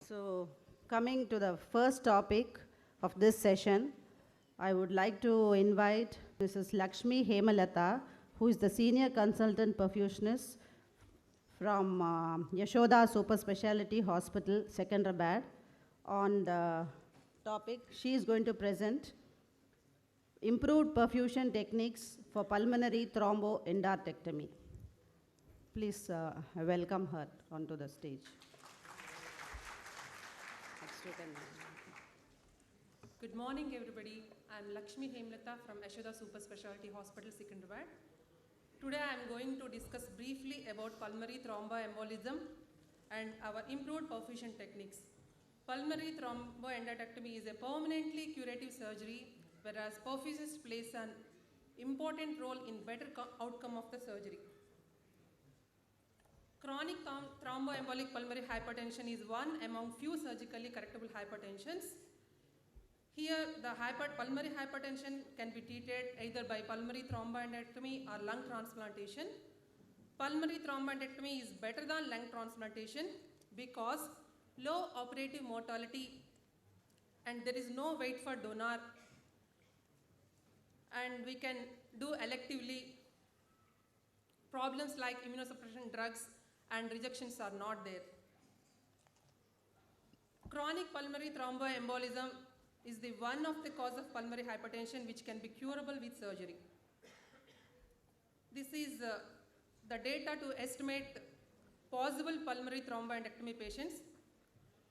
So, coming to the first topic of this session, I would like to invite Mrs. Lakshmi Hemalata, who is the Senior Consultant Perfusionist from Yashoda Super Speciality Hospital, Secunderabad. On the topic, she is going to present improved perfusion techniques for pulmonary thromboendarterectomy. Please welcome her onto the stage. Good morning, everybody. I'm Lakshmi Hemalata from Yashoda Super Speciality Hospital, Secunderabad. Today, I'm going to discuss briefly about pulmonary thromboembolism and our improved perfusion techniques. Pulmonary thromboendarterectomy is a permanently curative surgery, whereas perfusist plays an important role in better outcome of the surgery. Chronic thromboembolic pulmonary hypertension is one among few surgically correctable hypertensions. Here, the pulmonary hypertension can be treated either by pulmonary thromboendarterectomy or lung transplantation. Pulmonary thromboendarterectomy is better than lung transplantation because low operative mortality and there is no wait for donor, and we can do electively. Problems like immunosuppression drugs and rejections are not there. Chronic pulmonary thromboembolism is the one of the cause of pulmonary hypertension which can be curable with surgery. This is the data to estimate possible pulmonary thromboendarterectomy patients.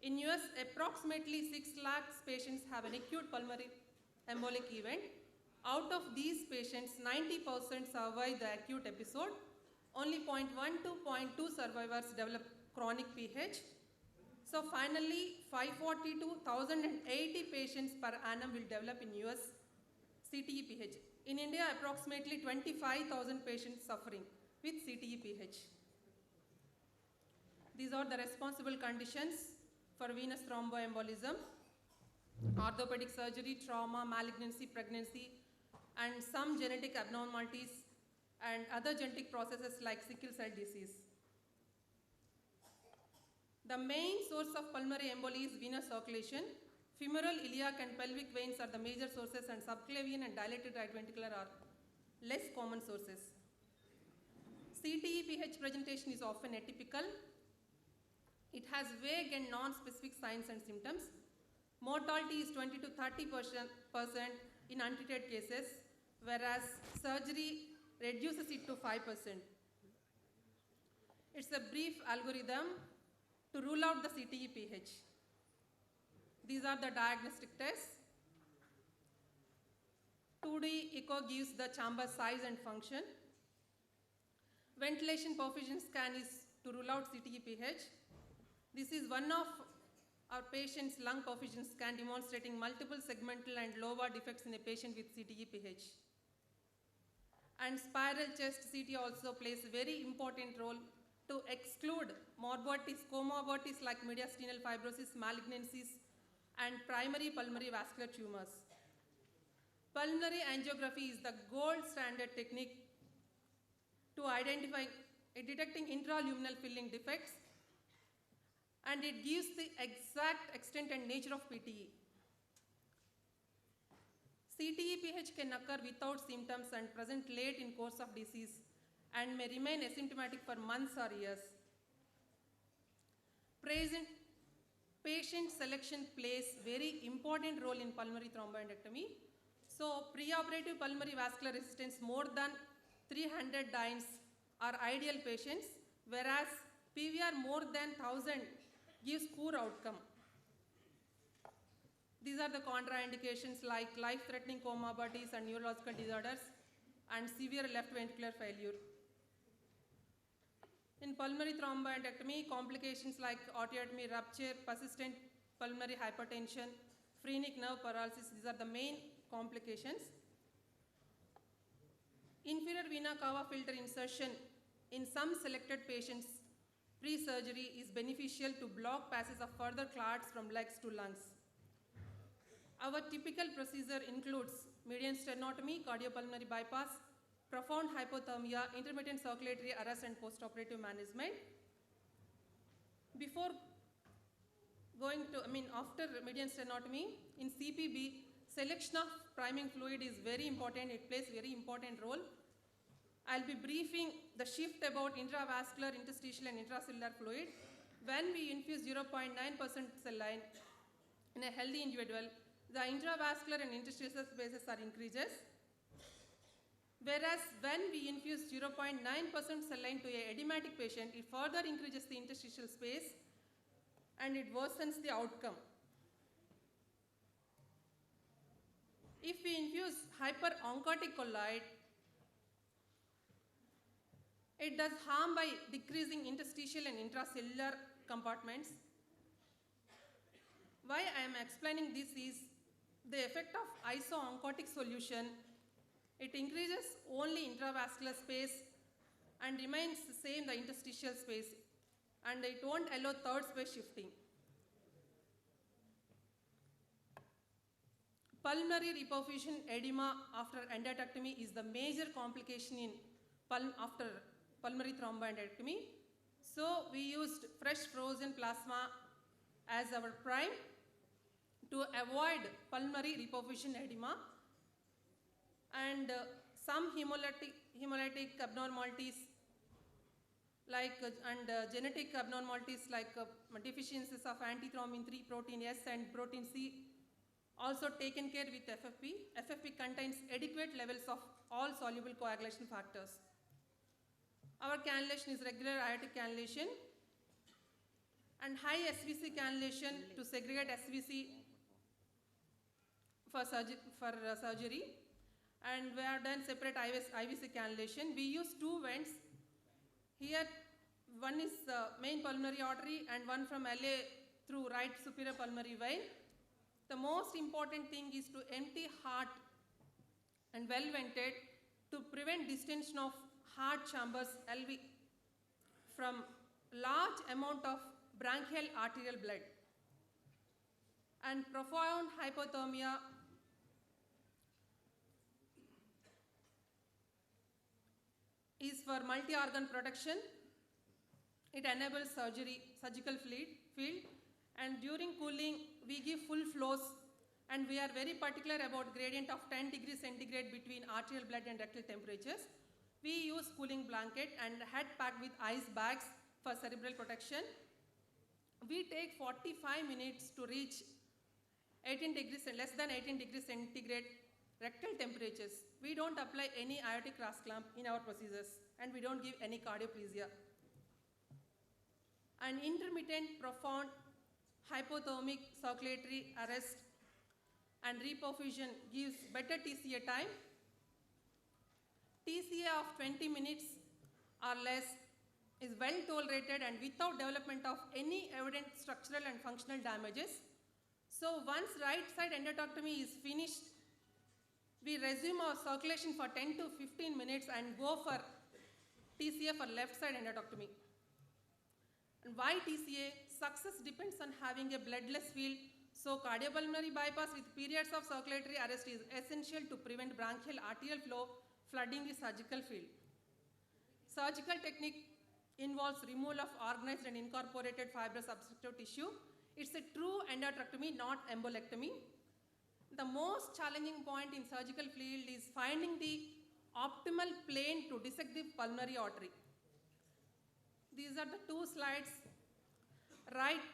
In US, approximately 6 lakhs patients have an acute pulmonary embolic event. Out of these patients, 90% survive the acute episode. Only 0.1 to 0.2 survivors develop chronic PH. So finally, 540 to 1,080 patients per annum will develop in US CTE PH. In India, approximately 25,000 patients suffering with CTE PH. These are the responsible conditions for venous thromboembolism: orthopedic surgery, trauma, malignancy, pregnancy, and some genetic abnormalities and other genetic processes like sickle cell disease. The main source of pulmonary emboly is venous circulation. Femoral, iliac, and pelvic veins are the major sources, and subclavian and dilated right ventricular are less common sources. CTE PH presentation is often atypical. It has vague and non-specific signs and symptoms. Mortality is 20 to 30% in untreated cases, whereas surgery reduces it to 5%. It's a brief algorithm to rule out the CTE PH. These are the diagnostic tests. 2D echo gives the chamber size and function. Ventilation perfusion scan is to rule out CTE PH. This is one of our patient's lung perfusion scan demonstrating multiple segmental and lobar defects in a patient with CTE PH. And spiral chest CT also plays a very important role to exclude morbidities, comorbidities like mediastinal fibrosis, malignancies, and primary pulmonary vascular tumors. Pulmonary angiography is the gold standard technique to identify detecting intraluminal filling defects, and it gives the exact extent and nature of PTE. CTE PH can occur without symptoms and present late in course of disease and may remain asymptomatic for months or years. Patient selection plays very important role in pulmonary thromboendarterectomy. So preoperative pulmonary vascular resistance more than 300 dynes are ideal patients, whereas PVR more than 1,000 gives poor outcome. These are the contraindications like life-threatening comorbidities and neurological disorders and severe left ventricular failure. In pulmonary thromboendarterectomy, complications like aortotomy, rupture, persistent pulmonary hypertension, phrenic nerve paralysis, these are the main complications. Inferior vena cava filter insertion in some selected patients pre-surgery is beneficial to block passage of further clots from legs to lungs. Our typical procedure includes median sternotomy, cardiopulmonary bypass, profound hypothermia, intermittent circulatory arrest, and postoperative management. Before after median sternotomy, in CPB, selection of priming fluid is very important. It plays very important role. I'll be briefing the shift about intravascular, interstitial and intracellular fluid. When we infuse 0.9% saline in a healthy individual, the intravascular and interstitial spaces are increases. Whereas when we infuse 0.9% saline to a edematic patient, it further increases the interstitial space and it worsens the outcome. If we infuse hyperoncotic colloid, it does harm by decreasing interstitial and intracellular compartments. Why I am explaining this is the effect of isooncotic solution. It increases only intravascular space and remains the same the interstitial space, and it won't allow third space shifting. Pulmonary reperfusion edema after endarterectomy is the major complication in after pulmonary thromboendarterectomy. So we used fresh frozen plasma as our prime to avoid pulmonary reperfusion edema, and some hemolytic abnormalities like genetic abnormalities like deficiencies of antithrombin 3 protein S and protein C also taken care with FFP. FFP contains adequate levels of all soluble coagulation factors. Our cannulation is regular aortic cannulation and high SVC cannulation to segregate SVC for surgery, and we have done separate IVC cannulation. We use two vents. Here one is main pulmonary artery and one from LA through right superior pulmonary vein. The most important thing is to empty heart and well vented to prevent distension of heart chambers LV from large amount of branchial arterial blood. And profound hypothermia is for multi-organ protection. It enables surgical field, and during cooling we give full flows, and we are very particular about gradient of 10 degrees centigrade between arterial blood and rectal temperatures. We use cooling blanket and head packed with ice bags for cerebral protection. We take 45 minutes to reach 18 degrees and less than 18 degrees centigrade rectal temperatures. We don't apply any aortic cross clamp in our procedures, and we don't give any cardioplegia. An intermittent profound hypothermic circulatory arrest and reperfusion gives better TCA time. TCA of 20 minutes or less is well tolerated and without development of any evident structural and functional damages. So once right side endarterectomy is finished, we resume our circulation for 10 to 15 minutes and go for TCA for left side endarterectomy. And why TCA? Success depends on having a bloodless field, so cardiopulmonary bypass with periods of circulatory arrest is essential to prevent branchial arterial flow flooding the surgical field. Surgical technique involves removal of organized and incorporated fibrous obstructive tissue. It's a true endarterectomy, not embolectomy. The most challenging point in surgical field is finding the optimal plane to dissect the pulmonary artery. These are the two slides. Right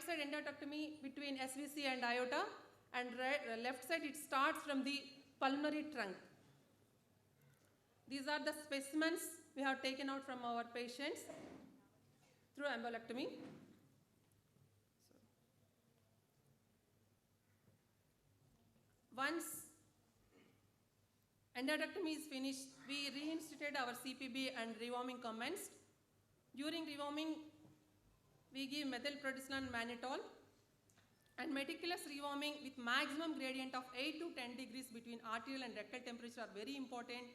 side endarterectomy between SVC and aorta, and left side it starts from the pulmonary trunk. These are the specimens we have taken out from our patients through embolectomy. Once endarterectomy is finished, we reinstituted our CPB and rewarming commenced. During rewarming, we give methylprednisolone mannitol, and meticulous rewarming with maximum gradient of 8 to 10 degrees between arterial and rectal temperature are very important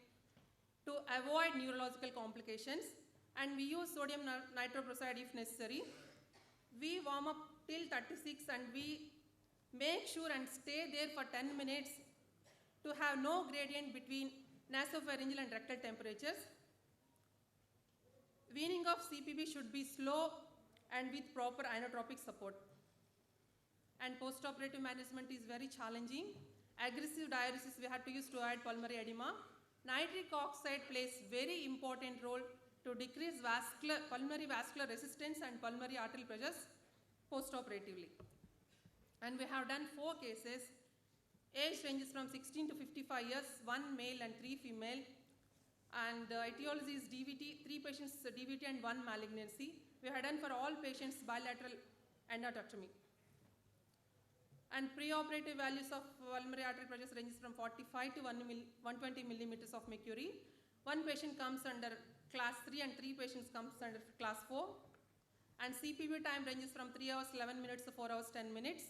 to avoid neurological complications, and we use sodium nitroprusside if necessary. We warm up till 36 and we make sure and stay there for 10 minutes to have no gradient between nasopharyngeal and rectal temperatures. Weaning of CPB should be slow and with proper inotropic support. And post-operative management is very challenging. Aggressive diuresis we had to use to avoid pulmonary edema. Nitric oxide plays very important role to decrease pulmonary vascular resistance and pulmonary arterial pressures post-operatively. And we have done 4 cases. Age ranges from 16 to 55 years, 1 male and 3 female. And etiology is DVT, 3 patients DVT and 1 malignancy. We had done for all patients bilateral endarterectomy. And preoperative values of pulmonary arterial pressures ranges from 45 to 120 millimeters of mercury. 1 patient comes under class 3 and 3 patients comes under class 4. And CPB time ranges from 3 hours 11 minutes to 4 hours 10 minutes.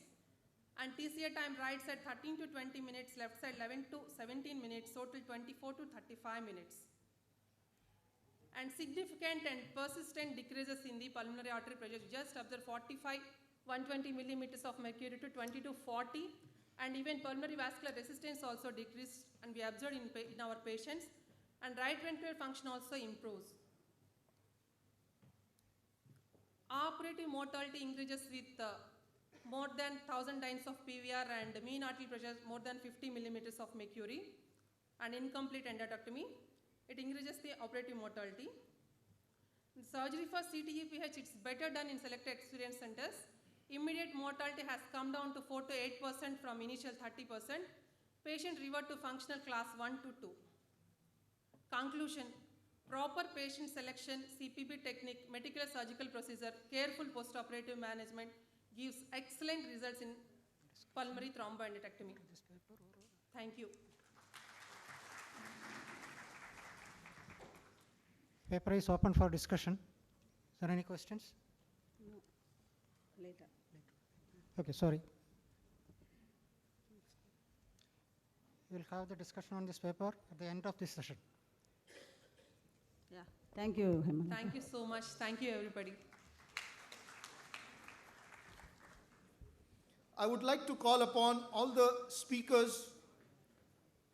And TCA time right side 13 to 20 minutes, left side 11 to 17 minutes, total 24 to 35 minutes. And significant and persistent decreases in the pulmonary artery pressure. Just observe 45, 120 millimeters of mercury to 20 to 40, and even pulmonary vascular resistance also decreased, and we observed in our patients, and right ventricular function also improves. Operative mortality increases with more than 1000 dynes of PVR and mean arterial pressure more than 50 millimeters of mercury, and incomplete endarterectomy. It increases the operative mortality. In surgery for CTEPH, it's better done in selected experienced centers. Immediate mortality has come down to 4 to 8% from initial 30%. Patient revert to functional class 1 to 2. Conclusion: proper patient selection, CPB technique, meticulous surgical procedure, careful postoperative management gives excellent results in pulmonary thromboendarterectomy. Thank you. Paper is open for discussion. Is there any questions? No. Later. Okay, sorry. We'll have the discussion on this paper at the end of this session. Yeah. Thank you, Hemalata. Thank you so much. Thank you, everybody. I would like to call upon all the speakers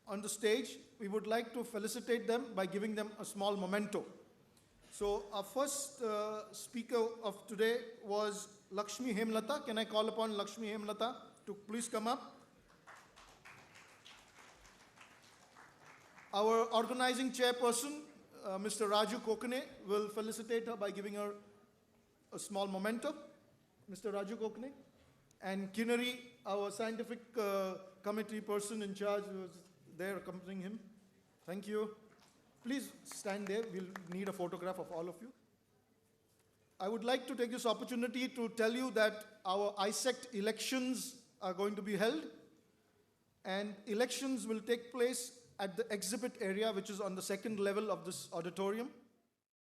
on the stage. We would like to felicitate them by giving them a small memento. So our first speaker of today was Lakshmi Hemalata. Can I call upon Lakshmi Hemalata to please come up? Our organizing chairperson, Mr. Raju Kokane, will felicitate her by giving her a small memento. Mr. Raju Kokane. And Kinnari, our scientific committee person in charge, was there accompanying him. Thank you. Please stand there. We'll need a photograph of all of you. I would like to take this opportunity to tell you that our ISECT elections are going to be held, and elections will take place at the exhibit area, which is on the second level of this auditorium.